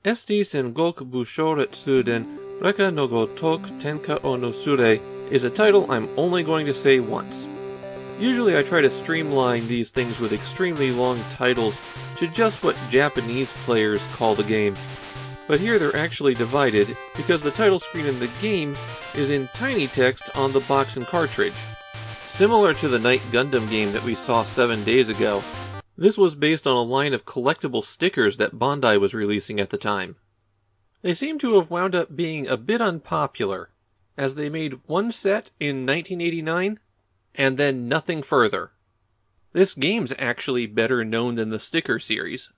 SD Sengoku武将Retsuden, Rekka no Gotoku Tenka o Nosure is a title I'm only going to say once. Usually I try to streamline these things with extremely long titles to just what Japanese players call the game. But here they're actually divided because the title screen in the game is in tiny text on the box and cartridge. Similar to the Knight Gundam game that we saw 7 days ago, this was based on a line of collectible stickers that Bandai was releasing at the time. They seem to have wound up being a bit unpopular, as they made one set in 1989, and then nothing further. This game's actually better known than the sticker series,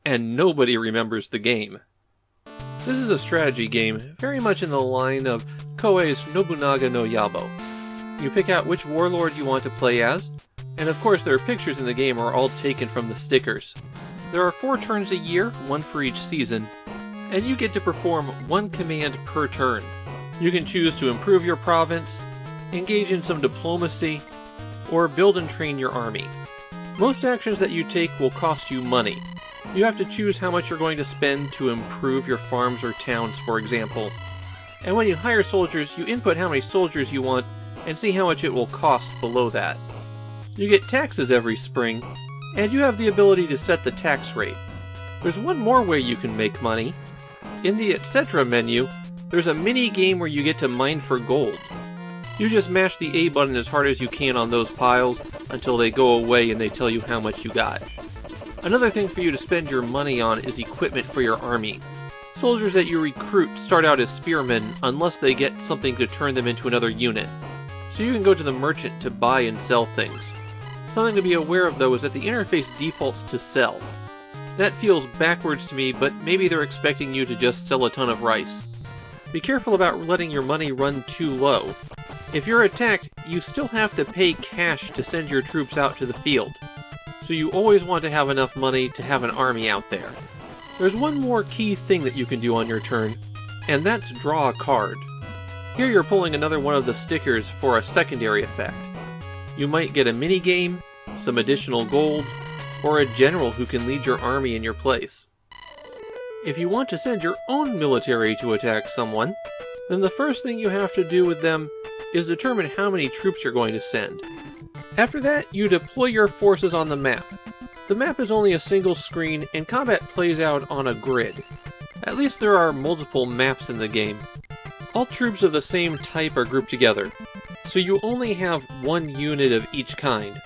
and nobody remembers the game. This is a strategy game, very much in the line of Koei's Nobunaga no Yabo. You pick out which warlord you want to play as, and of course their pictures in the game are all taken from the stickers. There are 4 turns a year, 1 for each season, and you get to perform 1 command per turn. You can choose to improve your province, engage in some diplomacy, or build and train your army. Most actions that you take will cost you money. You have to choose how much you're going to spend to improve your farms or towns, for example. And when you hire soldiers, you input how many soldiers you want and see how much it will cost below that. You get taxes every spring, and you have the ability to set the tax rate. There's one more way you can make money. In the Etc. menu, there's a mini game where you get to mine for gold. You just mash the A button as hard as you can on those piles until they go away and they tell you how much you got. Another thing for you to spend your money on is equipment for your army. Soldiers that you recruit start out as spearmen unless they get something to turn them into another unit. So you can go to the merchant to buy and sell things. Something to be aware of though is that the interface defaults to sell. That feels backwards to me, but maybe they're expecting you to just sell a ton of rice. Be careful about letting your money run too low. If you're attacked, you still have to pay cash to send your troops out to the field. So you always want to have enough money to have an army out there. There's one more key thing that you can do on your turn, and that's draw a card. Here you're pulling another one of the stickers for a secondary effect. You might get a mini-game, some additional gold, or a general who can lead your army in your place. If you want to send your own military to attack someone, then the first thing you have to do with them is determine how many troops you're going to send. After that, you deploy your forces on the map. The map is only a single screen, and combat plays out on a grid. At least there are multiple maps in the game. All troops of the same type are grouped together, so you only have 1 unit of each kind.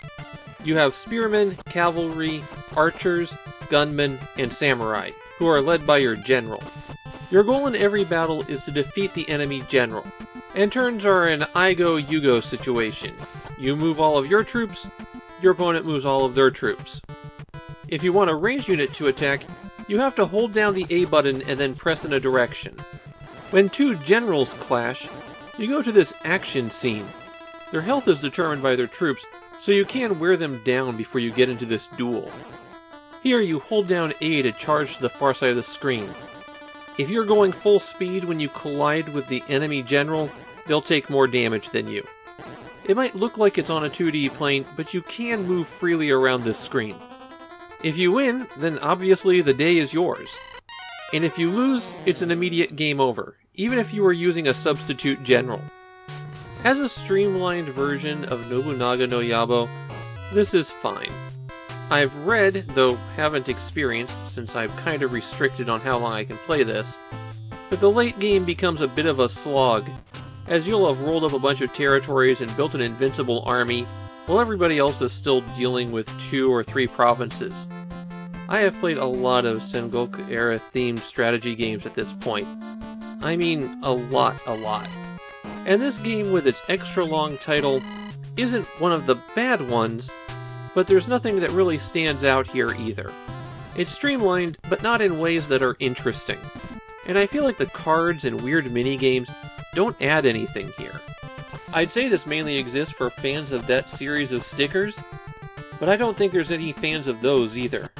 You have spearmen, cavalry, archers, gunmen, and samurai, who are led by your general. Your goal in every battle is to defeat the enemy general, and turns are an I go, you go situation. You move all of your troops, your opponent moves all of their troops. If you want a ranged unit to attack, you have to hold down the A button and then press in a direction. When 2 generals clash, you go to this action scene. Their health is determined by their troops, so you can wear them down before you get into this duel. Here you hold down A to charge to the far side of the screen. If you're going full speed when you collide with the enemy general, they'll take more damage than you. It might look like it's on a 2D plane, but you can move freely around this screen. If you win, then obviously the day is yours. And if you lose, it's an immediate game over, even if you were using a substitute general. As a streamlined version of Nobunaga no Yabo, this is fine. I've read, though haven't experienced, since I'm kind of restricted on how long I can play this, that the late game becomes a bit of a slog, as you'll have rolled up a bunch of territories and built an invincible army, while everybody else is still dealing with 2 or 3 provinces. I have played a lot of Sengoku-era themed strategy games at this point. I mean, a lot. And this game with its extra long title isn't one of the bad ones, but there's nothing that really stands out here either. It's streamlined, but not in ways that are interesting. And I feel like the cards and weird mini-games don't add anything here. I'd say this mainly exists for fans of that series of stickers, but I don't think there's any fans of those either.